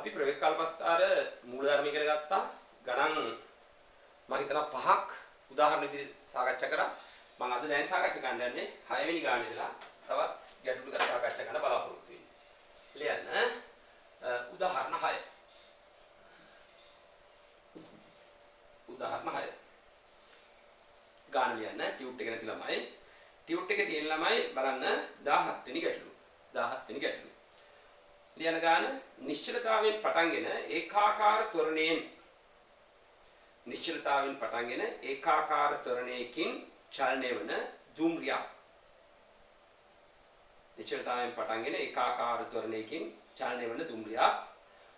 අපි ප්‍රවේග කල්පස්ථාර මූලධර්ම ඉගෙන ගත්තා. ගණන් මම හිතනවා 5ක් උදාහරණ විදිහට සාකච්ඡා කරා. මම අද දැන් සාකච්ඡා කරන්න යන්නේ 6 වෙනි ගාන ඉඳලා තවත් ගැටලු ටිකක් සාකච්ඡා කරන්න බලාපොරොත්තු වෙන්නේ. ලියන්න උදාහරණ 6. උදාහරණ 6. ගාන ලියන්න ටියුට් එක නැති ළමයි. ටියුට් එකේ තියෙන ළමයි බලන්න 17 වෙනි ගැටලුව. 17 වෙනි ගැටලුව. ලියන ගාන නිශ්චලතාවයෙන් පටන්ගෙන ඒකාකාර ත්වරණයෙන් නිශ්චලතාවයෙන් පටන්ගෙන ඒකාකාර ත්වරණයකින් චලනය වන දුම්රියක්. නිශ්චලතාවයෙන් පටන්ගෙන ඒකාකාර ත්වරණයකින් චලනය වන දුම්රියක්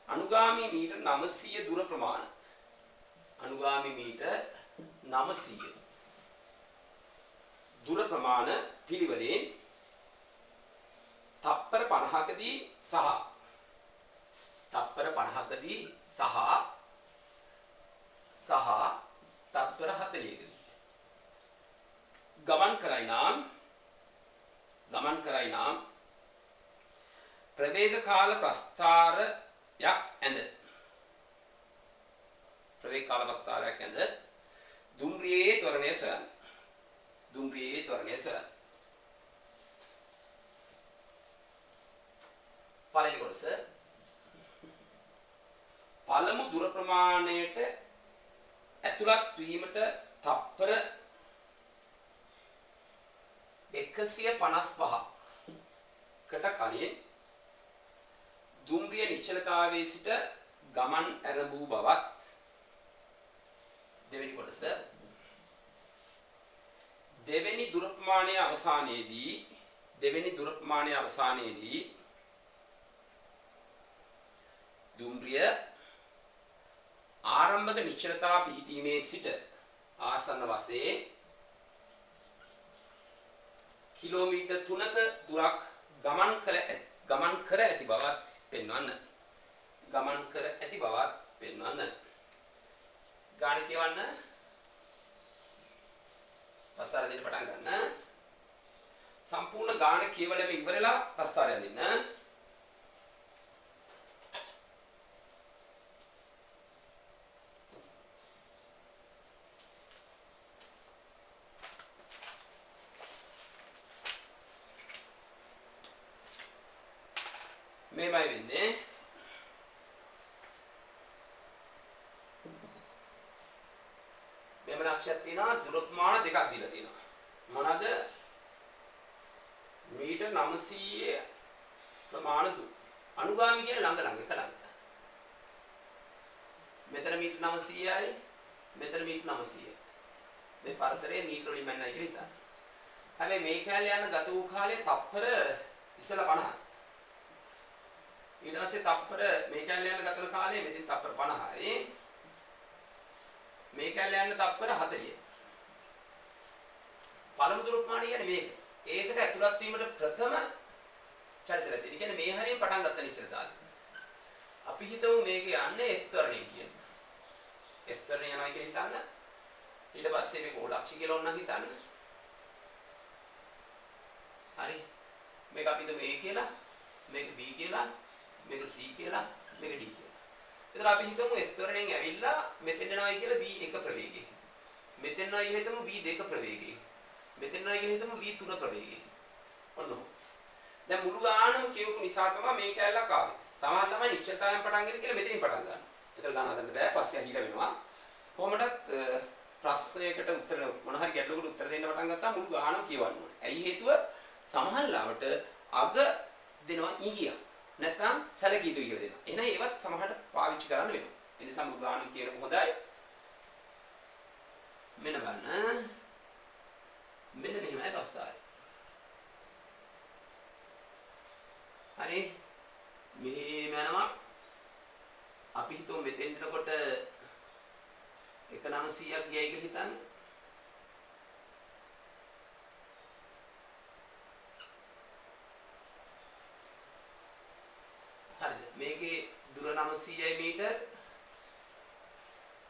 අනුගාමී මීටර් 900 දුර ප්‍රමාණ. අනුගාමී මීටර් 900 දුර ප්‍රමාණ පිළිවෙලින් තප්පර 50කදී සහ තප්පර 50කදී සහ තත්පර 40කදී ගමන් කරයි නම් ප්‍රවේග කාල ප්‍රස්ථාරයක් ඇඳ ප්‍රවේග කාල ප්‍රස්ථාරයක් ඇඳ දුම්රියේ ත්වරණය සොයන්න. දුම්රියේ ත්වරණය සොයන්න. පළවෙනි කොටස පළමු දුර ප්‍රමාණයට ඇතුළත් වීමට තප්පර 155කට කලින් දුම්රිය නිශ්චලතාවයේ සිට ගමන් ආරම්භ බවත්. දෙවෙනි කොටස දෙවෙනි දුර ප්‍රමාණයේ අවසානයේදී දුම්රිය ආරම්භක නිශ්චලතා පිහිටීමේ සිට ආසන්න වශයෙන් කිලෝමීටර් 3ක දුරක් ගමන් කර ඇති බවත් පෙන්වන්න. ගාන කියවන්න. පස්තාර දෙන්න පටන් ගන්න. සම්පූර්ණ ගාන කියවලම ඉවරලා පස්තාරය දෙන්න. මේමයි වෙන්නේ. මෙහෙම ලක්ෂයක් තියෙනවා. දුර ප්‍රමාණ දෙකක් දීලා තියෙනවා. මොනවාද? මීටර් 900 ප්‍රමාණ දුර. අනුගාමී කියන ළඟ එක ළඟ. මෙතන මීටර් 900යි මෙතන මීටර් 900යි. මේ පරතරය මීටර වලින් මන්නයි කියලා හිතන්න. හැබැයි මේ කැලේ යන ගත වූ කාලය තප්පර ඉස්සලා 50යි. ඊට පස්සේ තප්පර මේ කැලේ යන ගතන කාලේ මෙතන තප්පර 50යි. මේ කැලේ යන තප්පර 40යි. පළමු දුර ප්‍රමාණය කියන්නේ මේක. ඒකට ඇතුළත් වීමට ප්‍රථම චලිතය. ඒ කියන්නේ මේ හරියෙන් පටන් ගත්ත නිශ්චලතාවය. අපි හිතමු මේක යන්නේ F ත්වරණයෙන් කියන. F ත්වරණය යනවා කියලා හිතන්න. ඊට පස්සේ මේක ඕලක්ෂ කියලා ඕන නම් හිතන්න. හරි. මේක අපි හිතමු A කියලා, මේක B කියලා, මේක C කියලා, මේක D කියලා. එතන අපි හිතමු F ත්වරණයෙන් ඇවිල්ලා මෙතෙන් යනවා කියලා B 1 ප්‍රවේගයෙන්. මෙතෙන් යනවා කියලා හිතමු B 2 ප්‍රවේගයෙන්. මෙතෙන් යනවා කියලා හිතමු B 3 ප්‍රවේගයෙන්. ඔන්න. දැන් මුළු ගානම කියවපු නිසා තමයි මේ කැලලක් ආවේ. සමහර ළමයි නිශ්චිතතාවයෙන් පටන් ගන්න කියලා මෙතනින් පටන් ගන්නවා. එතන ගන්න හදන්න බෑ. පස්සේ අහිලා වෙනවා. කොහොමදත් ප්‍රශ්නයකට උත්තර මොන හරි ගැටලුවකට උත්තර දෙන්න පටන් ගත්තාම මුළු ගානම කියවන්න ඕනේ. ඇයි හේතුව? සමහර ලාවට අග දෙනවා ඉඟියක්. නැත්නම් සැලකිය යුතුයි කියලා දෙනවා. එහෙනම් ඒවත් සමහරට පාවිච්චි කරන්න වෙනවා. ඒ නිසා මුළු ගානම කියනකො හොඳයි. මෙන්න බලන්න. මෙන්න මෙහෙමයි ප්‍රස්තාරය. හරි. මෙහෙම යනවා. අපි හිතුව මෙතෙන් එනකොට 1900ක් ගියයි කියලා හිතන්න. හරිද? මේකේ දුර 900යි මීටර්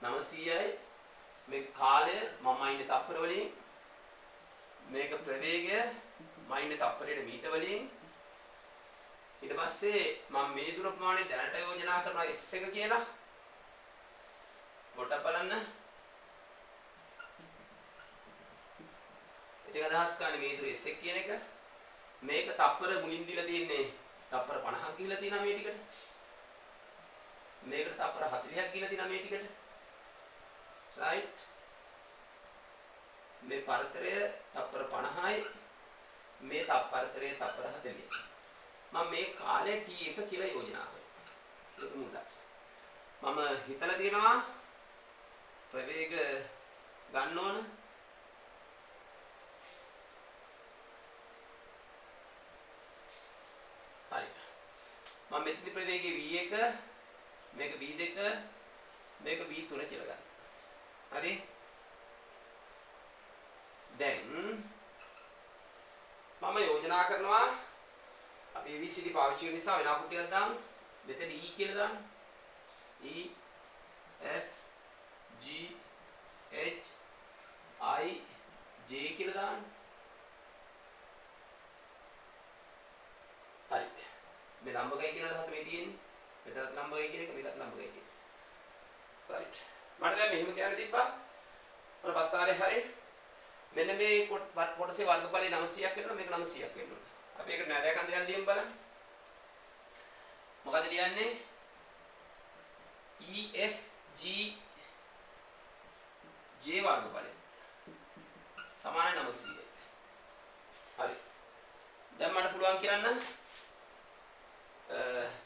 900යි. මේ කාලය මම ඉන්නේ තප්පර වලින්. මේක ප්‍රවේගය මම ඉන්නේ තප්පරයට මීටර වලින්. ඊට පස්සේ මම මේ දුර ප්‍රමාණය දැනට යෝජනා කරනවා S එක කියලා. පොඩ්ඩක් බලන්න. ඉතින් අදහස් ගන්න මේ දුර S එක කියන එක. මේක තප්පර මුලින් දීලා තියෙන්නේ තප්පර 50ක් ගිහිලා තියෙනවා මේ ටිකට. මේකට තප්පර 40ක් ගිහිලා තියෙනවා මේ ටිකට. right. මේ පරතරය තප්පර 50යි. මේ පරතරය තප්පර 40යි. මම මේ කාලේ T1 කියලා යෝජනා කරනවා. ඒක මුලක්. මම හිතලා තියෙනවා ප්‍රවේග ගන්න ඕන. හරි. මම මෙතන ප්‍රවේගයේ V1 මේක V2 මේක V3 කියලා ගන්න. හරි. දැන් මම යෝජනා කරනවා අපි ABCD පාවිච්චි කරන නිසා වෙන අකුරු ටිකක් දාමු. මෙතන E කියලා දාන්න. E F G H I J කියලා දාන්න. හරි. මේ ලම්බකයි කියන අදහස මේ තියෙන්නේ. මෙතනත් ලම්බකයි කියන එක මේකත් ලම්බකයි කියන එක. right. මට දැන් මෙහෙම කියන්න තිබ්බා. මොන පස්තාරේ හරි. මෙන්න මේ කොටසේ වර්ගඵලය 900ක් වෙනවා මේක 900ක් වෙන්න ඕනේ. අපි ඒකට නෑදෑ කන්දයක් ලියමු බලන්න. මොකද ලියන්නේ? E F G J වර්ගඵලය සමාන 900යි. හරි. දැන් මට පුළුවන් කියන්න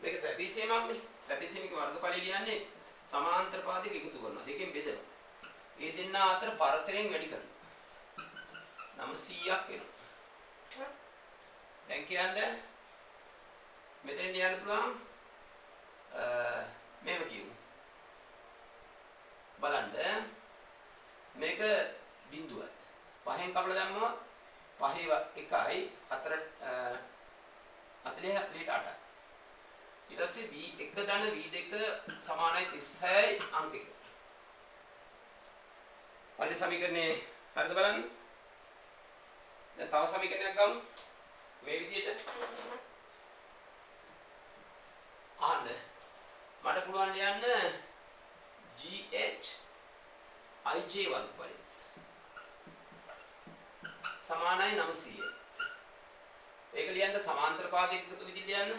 මේක ට්‍රැපීසියමක් නේ. ට්‍රැපීසියමක වර්ගඵලය ලියන්නේ සමාන්තර පාදයක එකතු කරනවා. දෙකෙන් බෙදනවා. ඒ දෙන්න අතර පරතරයෙන් වැඩි කරනවා. 900ක් වෙනවා. දැන් කියන්නේ මෙතෙන් ලියන්න පුළුවන් මේව කියමු. බලන්න මේක බිඳුවයි. 5න් කපලා දැම්මම 5 1යි 4 48යි. ඊට පස්සේ V1 ධන V2 සමානයි 36යි අංක 1. පළවෙනි සමීකරණේ හරිද බලන්න. දැන් තව සමීකරණයක් ගමු. මේ විදිහට. ආන්න මට පුළුවන් ලියන්න GH IJ වර්ගඵලය සමානයි 900. ඒක ලියන්න සමාන්තර පාදයක එකතු විදිහට ලියන්න.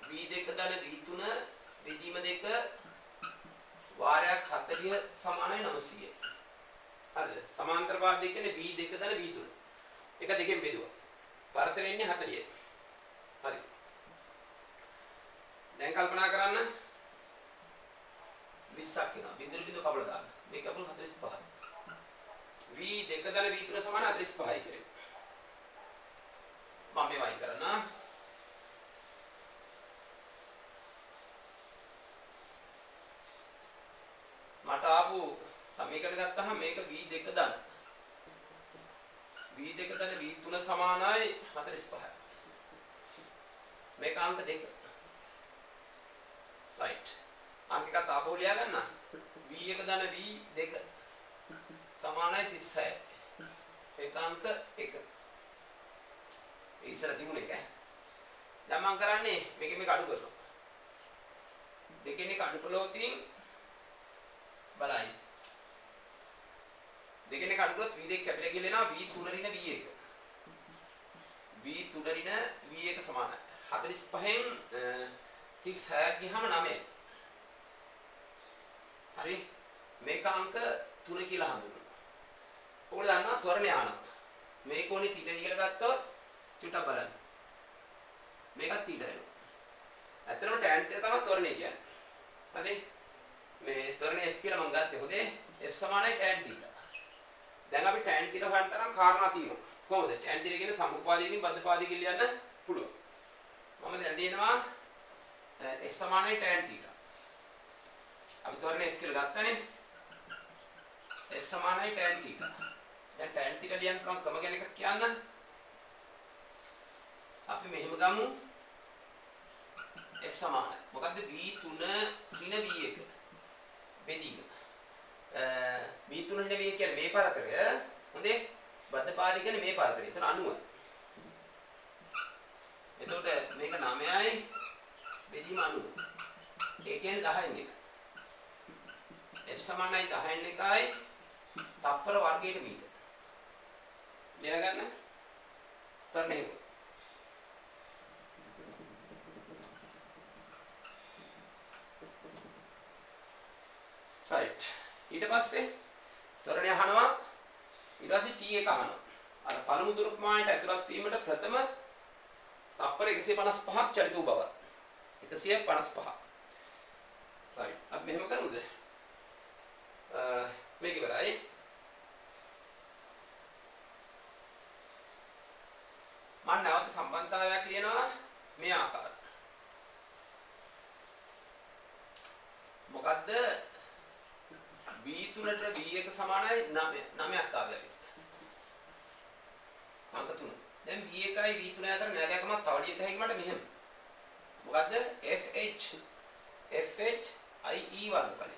V2 ධන V3 බෙදීම 2 වාරයක් 40 සමානයි 900. හරිද? සමාන්තර පාදයක කියන්නේ V2 ධන V3. එක දෙකෙන් බෙදුවා. පරතරය ඉන්නේ 40යි. හරි. දැන් කල්පනා කරන්න 20ක් වෙනවා. බිඳුරු බිඳුව කපලා දාන්න. මේක අපුල් 45යි. V2 ධන V3 සමාන 45යි කියලා. මම මේ වයින් කරනවා. මට ආපු සමීකරණ ගත්තාම මේක V2 ධන V2 ධන V3 සමානයි 45යි. මේක අංක 2. right. අංක එකත් ආපහු ලියා ගන්න. V1 ධන V2 සමානයි 36යි. ඒක අංක 1. ඉස්සර තිබුණ එක. දැන් මම කරන්නේ මේක අඩු කරනවා. දෙකෙන් එක අඩු කළොත් බලයි. දෙකෙන් එක අඩු කළොත් V2 කැපිලා ගිහලා V3 ඍණ V1. V3 ඍණ V1 සමානයි. 45න් 36ක් ගියහම 9යි. හරි. මේක අංක 3 කියලා හඳුන්වනවා. ඔයගොල්ලෝ දන්නවා ත්වරණය ආනවා. මේ කොනේ θ කියලා ගත්තොත් චුට්ටක් බලන්න. මේකත් θ වෙනවා. ඇත්තටම tan θ තමයි ත්වරණය කියන්නේ. හරි. මේ ත්වරණය f කියලා මම ගත්තේ. හොඳේ. f සමානයි tan θ. දැන් අපි tan θ හොයන්න තරම් කාරණා තියෙනවා. කොහොමද? tan θ කියන්නේ සමුපාදයකින් බද්ධපාදයකින් ලියන්න පුළුවන්. මම දැන් ලියනවා f සමානයි tan θ. අපි ත්වරණය f කියලා ගත්තනේ. f සමානයි tan θ. දැන් tan θ ලියන්න පුළුවන් ක්‍රම ගැන එකක් කියන්න. අපි මෙහෙම ගමු. f සමානයි. මොකද්ද? v3 ඍණ v1 බෙදීම. v3 ඍණ v1 කියන්නේ මේ පරතරය. හොඳේ. බද්ධපාදය කියන්නේ මේ පරතරය. එතන 90. එතකොට මේක 9යි බෙදීම 90. ඒ කියන්නේ 10න් 1. F සමානයි 10න් 1යි තප්පර වර්ගයට මීටර. ලියා ගන්න. උත්තරේ එහෙම. right. ඊට පස්සේ ත්වරණය අහනවා. ඊට පස්සේ T1 අහනවා. අර පළමු දුර ප්‍රමාණයට ඇතුළත් වීමට ප්‍රථම තප්පර 155ක් චලිත වූ බව. 155. right. අපි මෙහෙම කරමුද? මේක ඉවරයි. මම නැවත සම්බන්ධතාවයක් ලියනවා මේ ආකාරයට. මොකද්ද? V3ට V1 සමානයි 9ක් ආවද? අංක 3. දැන් V1යි V3 අතර නෑදෑකමක් තව ලියත හැකි මට මෙහෙම. මොකද්ද? FH IE වර්ගඵලය.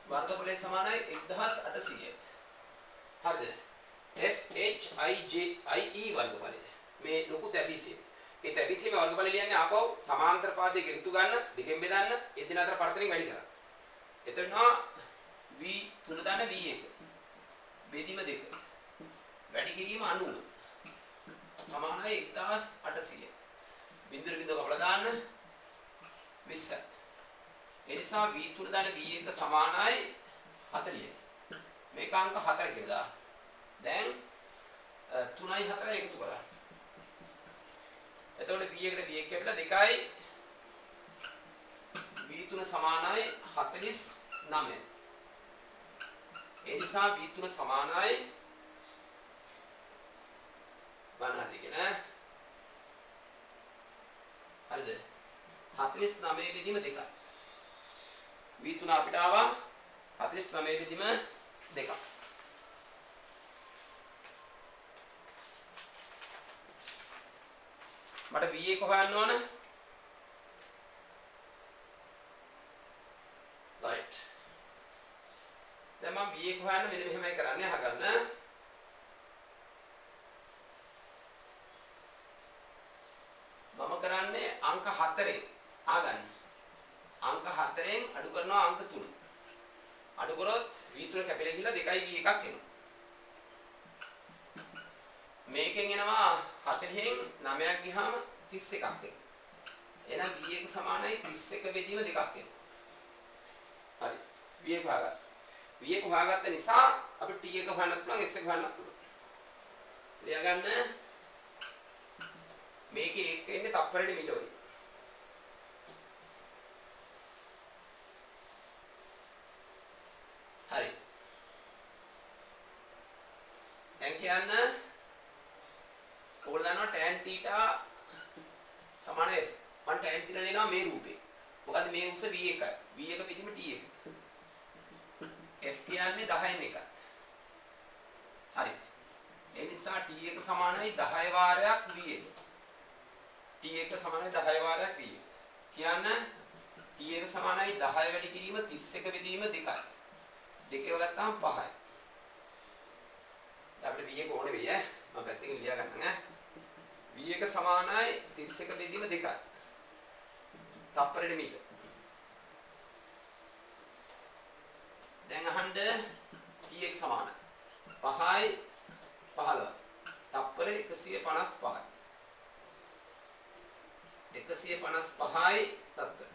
වර්ගඵලය සමානයි 1800. හරිද? FHIE වර්ගඵලය. මේ ලොකු තැතිසිය. ඒ තැතිසියේ වර්ගඵලය ලියන්නේ ආපහු සමාන්තර පාදයක එකතු ගන්න, දෙකෙන් බෙදන්න, ඒ දෙන අතර පරතරයෙන් වැඩි කරන්න. එතන V3 දාන V1. බෙදීම 2. වැඩි කිරීම 90. සමානයි 1800. බිඳුර බිඳුව කපලා දාන්න 20. ඒ නිසා V3 දාන V1 සමානයි 40. මේක අංක 4 කියලා දාන්න. දැන් 3යි 4යි එකතු කරා. එතකොට V1කට V1 කැපිලා 2යි V3 සමානයි 49. ඒ නිසා V3 සමානයි බලන්නගෙන හරිද? 49 බෙදීම 2යි. V3 අපිට ආවා 49 බෙදීම 2යි. මට V1 හොයන්න ඕන. right. දැන් මම V1 හොයන්න මෙන්න මෙහෙමයි කරන්නේ අහගන්න. මම කරන්නේ අංක 4ෙන් ආගන්න. අංක 4ෙන් අඩු කරනවා අංක 3. අඩු කරොත් V3 කැපිලා ගිහලා 2යි V1ක් එනවා. මේකෙන් එනවා 40න් 9ක් ගියාම 31ක් එනවා. එහෙනම් V1 සමානයි 31 බෙදීම 2ක් එනවා. හරි. V1 හොයාගත්තා. V1 හොයාගත්ත නිසා අපිට T1 හොයන්නත් පුළුවන් S1 හොයන්නත් පුළුවන්. ලියා ගන්න. මේකේ එක ඉන්නේ තප්පරෙට මීටර වලින්. හරි. දැන් කියන්න ඔයගොල්ලෝ දන්නවා tan theta සමාන F. මම tan theta ලියනවා මේ රූපේ. මොකද මේ උස V1යි. V1 බෙදීම T1. F කියන්නේ 10න් 1. හරි. ඒ නිසා T1 සමානයි 10 වාරයක් V1. T1 සමානයි 10 වාරයක් V1. කියන්න T1 සමානයි 10 වැඩි කිරීම 31 බෙදීම 2යි. දෙකව ගත්තාම 5යි. අපිට V1 ඕනේ වෙයි ඈ. මම පැත්තකින් ලියා ගන්නම් ඈ. V1 සමානයි 31 බෙදීම 2යි. තප්පරෙට මීටර. දැන් අහන්න T1 සමානයි 5යි 15. තප්පර 155යි. 155යි තත්ත්වය.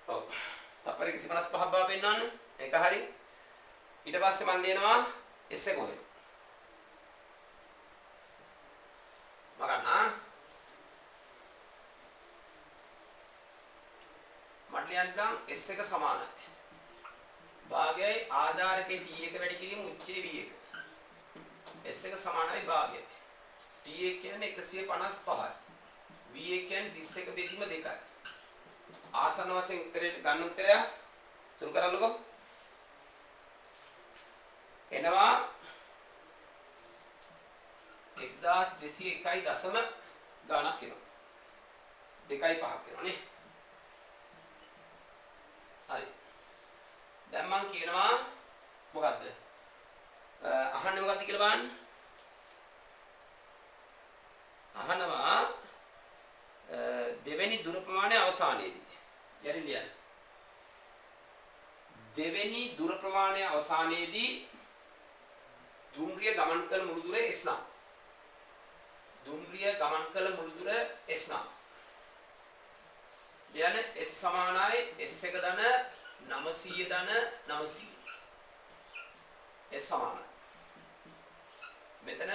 ඔව්. තප්පර 155ක් බව පෙන්වන්න. ඒක හරි. ඊට පස්සේ මම ලියනවා S එක කොහෙද? මගන්න. මට ලියන්න S එක සමානයි. භාගයයි ආධාරකයේ T1 වැඩි කිරීම උච්චේ V1. S එක සමානයි භාගයයි. T1 කියන්නේ 155යි. V1 කියන්නේ 31 බෙදීම 2යි. ආසන්න වශයෙන් උත්තරයට ගන්න උත්තරය සුළු කරන්නකෝ. එනවා 1201.0 ගණක් එනවා. 2.5ක් එනවා නේ. හරි. දැන් මම කියනවා මොකද්ද? අහන්නේ මොකද්ද කියලා බලන්න. අහනවා දෙවෙනි දුර ප්‍රමාණය අවසානයේදී. යරි ලියන්න. දෙවෙනි දුර ප්‍රමාණය අවසානයේදී දුම්රිය ගමන් කළ මුළු දුර S නම්. දුම්රිය ගමන් කළ මුළු දුර S නම්. ලියන්න S සමානයි S1 ධන 900 ධන 900. S සමානයි. මෙතන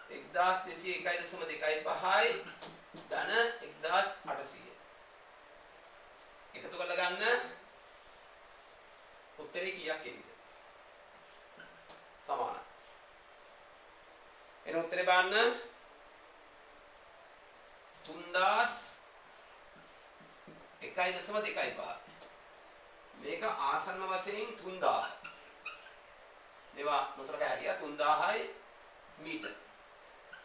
1201.25යි ධන 1800. එකතු කරලා ගන්න උත්තරේ කීයක් එයිද? සමානයි. එන උත්තරේ බලන්න 3001.25. මේක ආසන්න වශයෙන් 3000. මේවා මොසලක හැරියා 3000යි මීටර.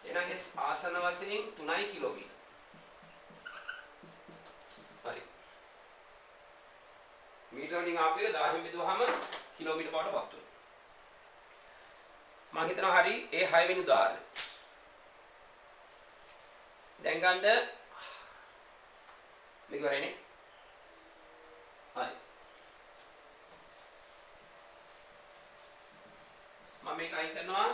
එහෙනම් S ආසන්න වශයෙන් 3යි කිලෝමීටර. හරි. මීටර වලින් ආපු එක 1000 බෙදුවාම කිලෝමීටර බවට පත් වෙනවා. මම හිතනවා හරි ඒ 6 වෙනි උදාහරණය. දැන් ගන්න මේක වරනේ. හරි. මම මේක අයින් කරනවා.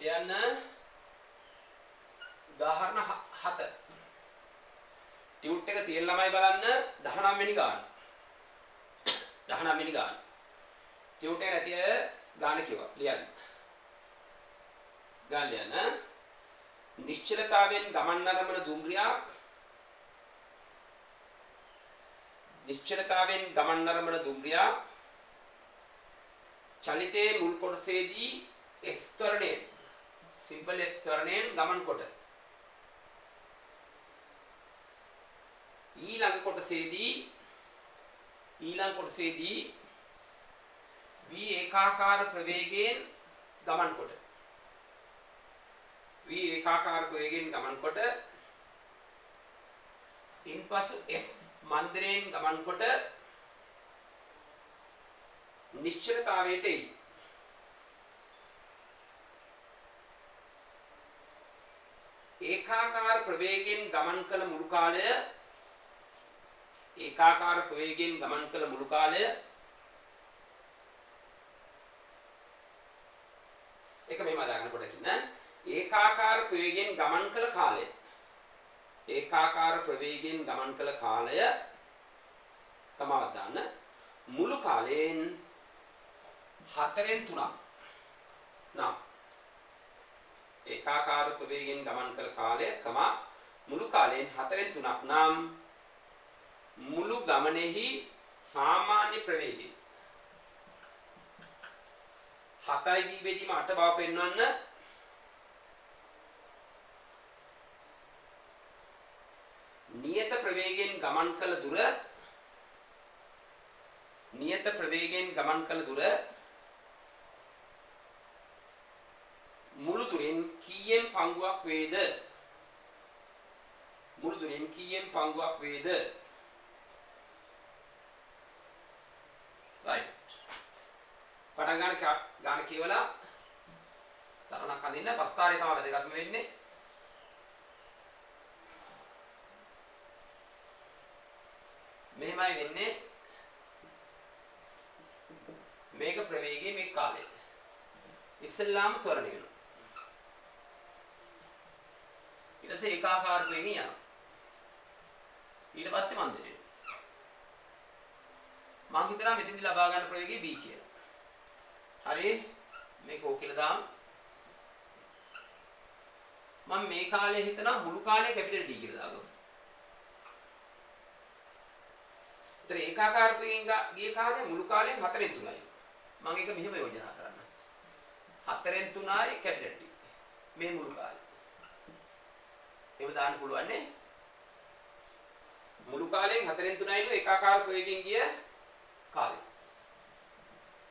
ලියන්න උදාහරණ 7. ටියුට් එක තියෙන ළමයි බලන්න 19 වෙනි ගාන. 19 වෙනි ගාන. ටියුට් එක නැති අය ගාන කිව්වා. ලියන්න. ගාන ලියන්න. නිශ්චලතාවයෙන් ගමන් නරඹන දුම්රියක් චලිතයේ මුල් කොටසේදී F ත්වරණයෙන් සිම්පල් F ත්වරණයෙන් ගමන් කොට ඊළඟ කොටසේදී v ඒකාකාර ප්‍රවේගයෙන් ගමන් කොට ඉන්පසු F මන්දරයෙන් ගමන් කොට නිශ්චලතාවයට එයි. ඒකාකාර ප්‍රවේගයෙන් ගමන් කළ මුළු කාලය ඒක මෙහෙම දාගන්න පොඩ්ඩක් ඉන්න. ඒකාකාර ප්‍රවේගයෙන් ගමන් කළ කාලය කමාවක් දාන්න. මුළු කාලයෙන් 4න් 3ක් නම් ඒකාකාර ප්‍රවේගයෙන් ගමන් කළ කාලය කමා මුළු කාලයෙන් 4න් 3ක් නම් මුළු ගමනේහි සාමාන්‍ය ප්‍රවේගය 7යි v බෙදීම 8 බව පෙන්වන්න නියත ප්‍රවේගයෙන් ගමන් කළ දුර මුළු දුරෙන් කීයෙන් පංගුවක් වේද? right. පටන් ගන්න කියවලා සරණක් අඳින්න පස්තාරේ තමයි වැදගත්ම වෙන්නේ. මෙහෙමයි වෙන්නේ. මේක ප්‍රවේගයේ මේ කාලය. ඉස්සෙල්ලාම ත්වරණය වෙනවා. ඊට පස්සේ ඒකාකාර ප්‍රවේගයෙන් යනවා. ඊට පස්සේ මන්දරේ. මම හිතනවා මෙතෙන්දි ලබා ගන්න ප්‍රවේගය b කියලා. හරි මේක ඕක කියලා දාමු. මම මේ කාලේ හිතනවා මුළු කාලය කැපිටල් D කියලා දාගමු. ඒතර ඒකාකාර ප්‍රවේගයෙන් ගිය කාලය මුළු කාලයෙන් 4න් 3යි. මම ඒක මෙහෙම යෝජනා කරන්න. 4න් 3යි කැපිටල් D. මේ මුළු කාලය. එහෙම දාන්න පුළුවන් නේ. මුළු කාලයෙන් 4න් 3යි නේ ඒකාකාර ප්‍රවේගයෙන් ගිය කාලය.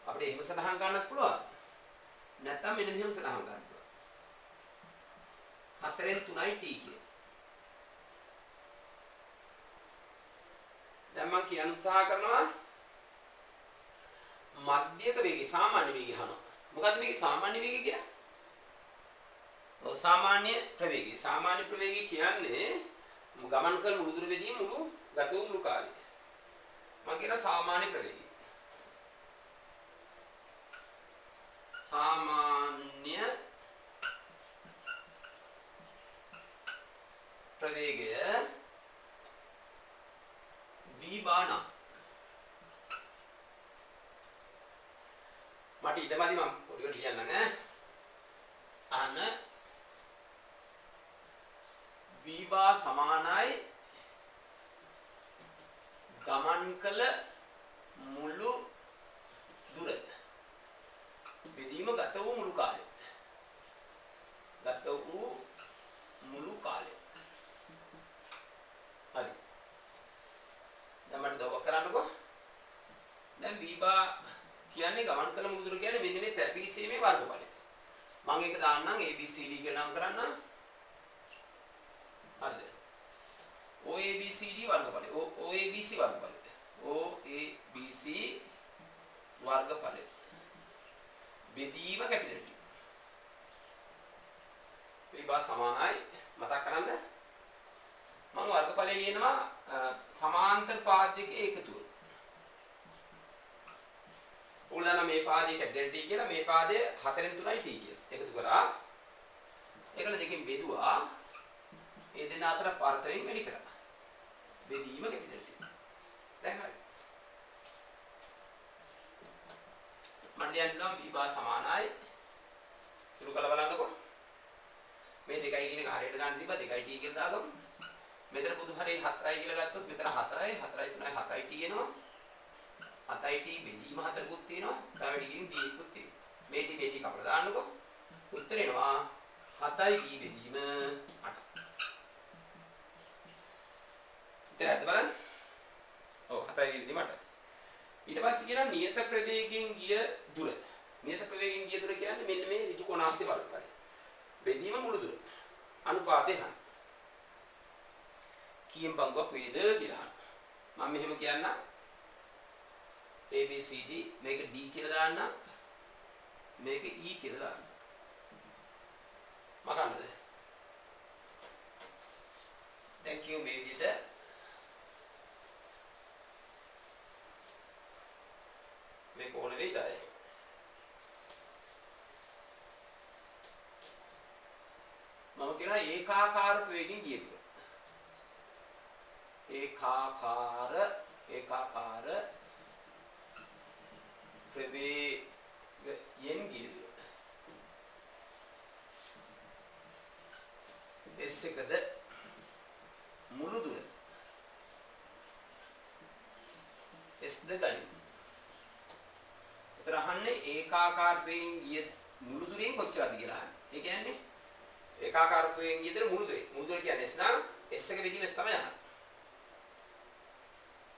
අපිට එහෙම සටහන් ගන්නත් පුළුවන්. නැත්නම් මෙන්න මෙහෙම සටහන් ගන්න පුළුවන්. 4න් 3යි t කිය. දැන් මම කියන්න උත්සාහ කරනවා මධ්‍යක වේගය සාමාන්‍ය වේගය අහනවා. මොකද්ද මේකේ සාමාන්‍ය වේගය කියන්නේ? ඔව් සාමාන්‍ය ප්‍රවේගය. සාමාන්‍ය ප්‍රවේගය කියන්නේ ගමන් කරන මුළු දුර වේදී මුළු ගත වූ මුළු කාලය. මම කියන සාමාන්‍ය ප්‍රවේගය. සාමාන්‍ය ප්‍රවේගය v බාන මට ඊටමදි මම පොඩිවට ලියන්නම් ඈ අන්න v බා සමානයි ගමන් කළ මුළු දුර බෙදීම ගත වූ මුළු කාලය ගත වූ මුළු කාලය හරි දැන් මට දව කරන්නකෝ දැන් v බා කියන්නේ ගමන් කළ මුළු දුර කියන්නේ මෙන්න මේ ත්‍රිපිසීමේ වර්ගඵලය මම ඒක දාන්නම් ABCD කියලා නම් කරන්න හරිද OABCD වර්ගඵලය OABC වර්ගඵලය OABC වර්ගඵලය බෙදීම කැපිටල් T v බා සමානයි මතක් කරන්න මම වර්ගඵලය ලියනවා සමාන්තර පාද දෙකේ එකතුව උලන මේ පාදයේ කැපිටල් T කියලා මේ පාදයේ 4න් 3යි T කියලා එකතු කරා ඒකල දෙකෙන් බෙදුවා ඒ දෙන අතර පරතරයෙන් වැඩි කරා බෙදීම කැපිටල් T දැන් හරි මම ලියන්නම් v බා සමානයි සුළු කළ බලන්නකෝ මේ දෙකයි කියන එක හරියට ගන්න තිබ්බා 2යි T කියලා දාගමු මෙතන පොදු හරේ 4යි කියලා ගත්තොත් මෙතන 4යි 4යි 3යි 7යි T එනවා 7යි T බෙදීම 4කුත් තියෙනවා තව වැඩි කිරින් D එකකුත් තියෙනවා මේ T මේ T කපලා දාන්නකෝ උත්තර එනවා 7යි B බෙදීම 8 ඉතින් බලන්න ඔව් 7යි B බෙදීම 8 ඊට පස්සේ කියනවා නියත ප්‍රවේගයෙන් ගිය දුර නියත ප්‍රවේගයෙන් ගිය දුර කියන්නේ මෙන්න මේ ඍජු කොණාස්සේ වර්ගඵලය බෙදීම මුළු දුර අනුපාතය හරි කීයෙන් බංගුවක් වේද කියලා අහනවා මම මෙහෙම කියන්න ABCD මේක D කියලා දාන්න මේක E කියලා දාන්න මකන්නද thank you මේ විදිහට මේක ඕන වෙයිද අය මම කියනවා ඒකාකාර ප්‍රවේගයෙන් ගිය දුර ඒකාකාර ප්‍රවේගයෙන් ගිය දුර S එකද මුළු දුර S ද ගනිමු. ඒතර අහන්නේ ඒකාකාර ප්‍රවේගයෙන් ගිය මුළු දුරෙන් කොච්චරද කියලා අහන්නේ. ඒ කියන්නේ ඒකාකාර ප්‍රවේගයෙන් ගිය දුර මුළු දුර කියන්නේ S නම් S එක බෙදීම S තමයි අහන්නේ.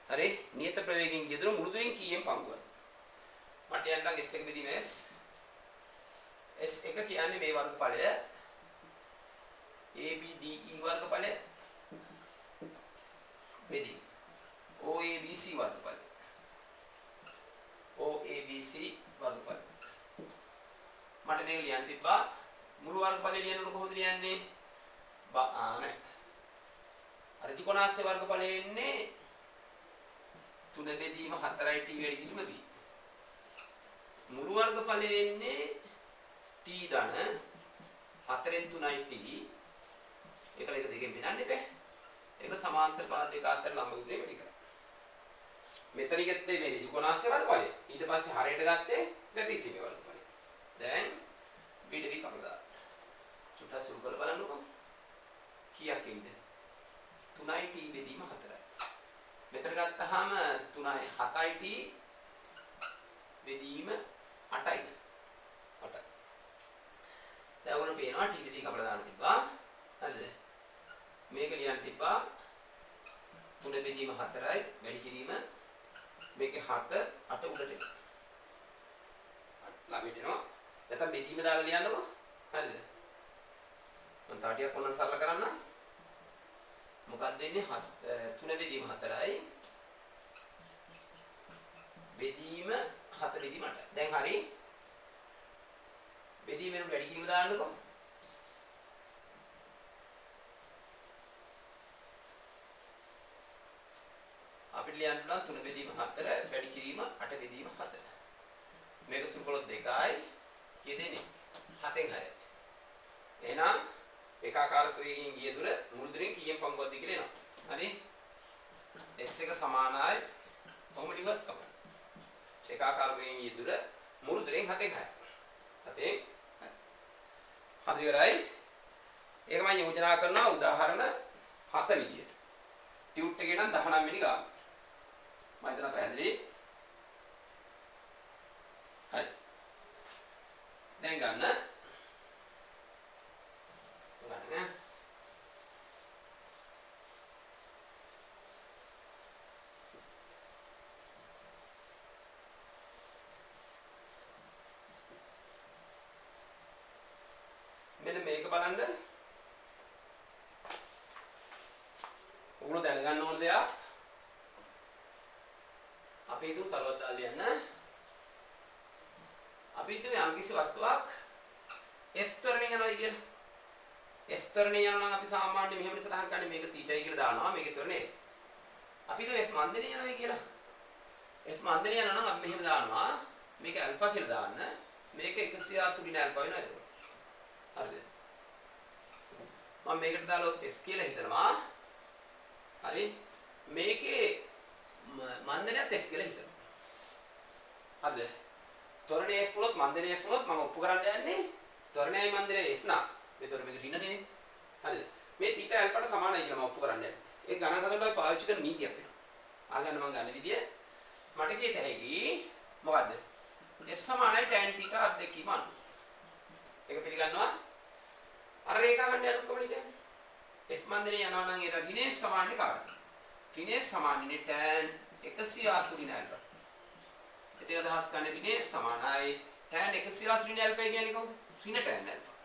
හරි නියත ප්‍රවේගයෙන් ගිය දුර මුළු දුරෙන් කීයෙන් පංගුවද? මට යන්නම් S එක බෙදීම S එක කියන්නේ මේ වර්ගඵලය ABDE වර්ගඵලය බෙදීම OABC වර්ගඵලය වර්ගඵලය මට මේක ලියන්න තිබ්බා මුළු වර්ගඵලය ලියනකොට කොහොමද ලියන්නේ නෑ අර ත්‍රිකෝණාස්සේ වර්ගඵලය එන්නේ 3 බෙදීම 4යි T වැඩි කිරීම B මුළු වර්ගඵලය එන්නේ T ධන 4න් 3යි T ඒකල එක දෙකෙන් බෙදන්න එපා ඒක සමාන්තර පාද දෙක අතර ලම්බ දුරේ වැඩි කරා මෙතන ගත්තේ මේ ත්‍රිකෝණාස්සේ වර්ගඵලය ඊට පස්සේ හරයට ගත්තේ ත්‍රිපිසීමේ වර්ගඵලය දැන් B2 කපලා දාන්න චුට්ටක් සුළු කරලා බලන්නකෝ කීයක් එයිද 3යි T බෙදීම 4යි මෙතන ගත්තාම 3යි 7යි T බෙදීම 8යි 8යි දැන් උන පේනවා T කපලා දාන්න තිබ්බා හරිද මේක ලියන්න තිබ්බා 3 බෙදීම 4යි වැඩි කිරීම මේකේ 7 8 උඩට ළඟට එනවා නැත්නම් බෙදීම දාලා ලියන්නකෝ හරිද මම තාටියක් ඕනනම් සරල කරන්න මොකක්ද දෙන්නේ 3 බෙදීම 4යි බෙදීම 7 බෙදීම 8. දැන් හරි. බෙදීමෙන් වැඩි කිරීම දාන්නකො. අපිට ලියන්න පුළුවන් 3 බෙදීම 4 වැඩි කිරීම 8 බෙදීම 4. මේක සුළු කළොත් 2යි. කීය දෙන්නේ? 7න් 6යි. එහෙනම් ඒකාකාරකයෙන් ගිය දුර මුළු දුරෙන් කීයෙන් පංගුවක්ද කියලා එනවා. හරි? S එක සමානයි කොහොම ලිව්වත් කමක්. ඒකාකාරකයෙන් ගිය දුර මුළු දුරෙන් 7න් 6යි. 7න් 6යි. හරි ඉවරයි. ඒක මම යෝජනා කරනවා උදාහරණ 7 විදියට. ටියුට් එකේ නම් 19 වෙනි ගාන. මම හිතනවා පැහැදිලි. හරි. දැන් ගන්න. මෙන්න මේක බලන්න. ඔගොල්ලෝ දැනගන්න ඕන දෙයක්. අපි හිතමු තරුවක් දාලා ලියන්න. අපි හිතමු යම්කිසි වස්තුවක් F තරණේ යනවා කියලා. F තරණේ යනවා නම් අපි සාමාන්‍යයෙන් මෙහෙම සටහන් කරන්නේ මේක θ කියලා දානවා. මේකේ තරණේ F. අපි හිතමු F මන්දනේ යනවා කියලා. F මන්දනේ යනවා නම් අපි මෙහෙම දානවා. මේක ඇල්ෆා කියලා දාන්න. මේක 180 ඍණ ඇල්ෆා වෙනවා ඒක. හරිද? මම මේකට දාලා F කියලා හිතනවා. හරි? මේකේ මන්දනයත් F කියලා හිතනවා. හරිද? ත්වරණයේ F වලත් මන්දනයේ F වලත් මම ඔප්පු කරන්න යන්නේ ත්වරණයයි මන්දනයයි F නා. මේතර මේක ඍණනේ. හරිද? මේ θ ඇල්ෆාට සමානයි කියලා මම ඔප්පු කරන්න යන්නේ. ඒ ගණන් හදන්න අපි පාවිච්චි කරන නීතියක් වෙනවා. ආගන්න මම ගන්න විදිය මට කියත හැකි මොකද්ද? F සමානයි tan θ අත් දෙකීම අනුව. ඒක පිළිගන්නවා? අර රේඛා ගන්න යනකොට කොහොමද කියන්නේ? F මන්දනේ යනවා නම් ඒක ඍණ F සමානයි කාටද? ඍණ F සමානයි tan 180 ඍණ ඇල්ෆා. ඒක අදහස් ගන්න ඍණ F සමානයි tan 180 ඍණ ඇල්ෆා කියන්නේ කවුද? ඍණ tan ඇල්ෆා.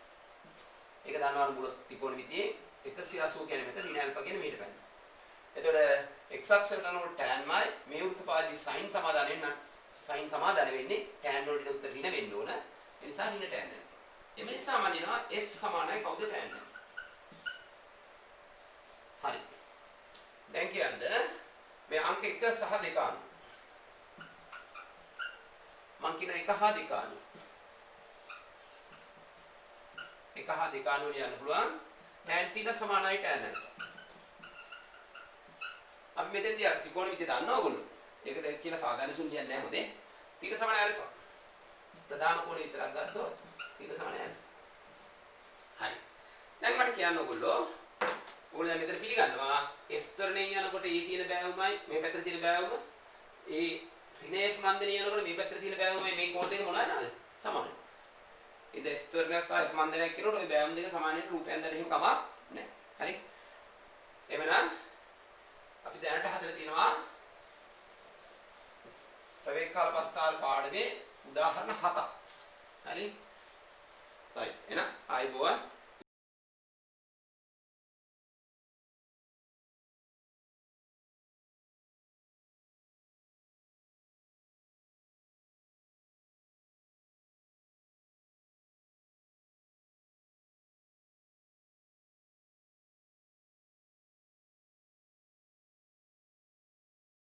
ඒක දන්නවනේ මුල ත්‍රිකෝණ මිතියේ 180 කියන්නේ මෙතන ඍණ ඇල්ෆා කියන්නේ මෙහෙට පැනනවා. එතකොට x අක්ෂයට අනුව tan මයි මේ වෘත්තපාදී sin තමයි දැනෙන්න sin තමයි දැන වෙන්නේ tan වලට උත්තර ඍණ වෙන්න ඕන. ඒ නිසා ඍණ tan ඇල්ෆා. එමේ නිසා මනිනවා F සමානයි කවුද tan ඇල්ෆා. හරි. දැන් කියන්නේ මේ අංක 1 සහ 2 අනුව. මං කියන 1 හා 2 අනුව. 1 හා 2 අනුව ලියන්න පුළුවන් tan θ සමානයි tan ඇල්ෆා. අපි මෙතෙන්දී අර ත්‍රිකෝණ මිතිය දන්නවා ඔයගොල්ලෝ. ඒකට කියලා සාධාරණ සුන් ලියන්නේ නැහැ හොඳේ. θ සමානයි ඇල්ෆා. ප්‍රධාන කෝණය විතරක් ගත්තොත් θ සමානයි ඇල්ෆා. හරි. දැන් මට කියන්න ඔයගොල්ලෝ ඕගොල්ලෝ මෙතන පිළිගන්නවා F තරණයෙන් යනකොට E තියෙන බෑවුමයි මේ පැත්තේ තියෙන බෑවුම ඒ ඍණ F මන්දනේ යනකොට මේ පැත්තේ තියෙන බෑවුමයි මේ කෝණ දෙක මොනවද නේද? සමානයි. ඉතින් F තරණය සහ F මන්දනයක් කියනකොට ওই බෑවුම් දෙක සමාන වෙන රූපයන් දැන එහෙම කමක් නැහැ. හරි? එවනම් අපි දැනට හදලා තියෙනවා ප්‍රවේගකාල පස්තාල් පාඩමේ උදාහරණ 7. හරි? right. එහෙනම් ආයිබෝවන්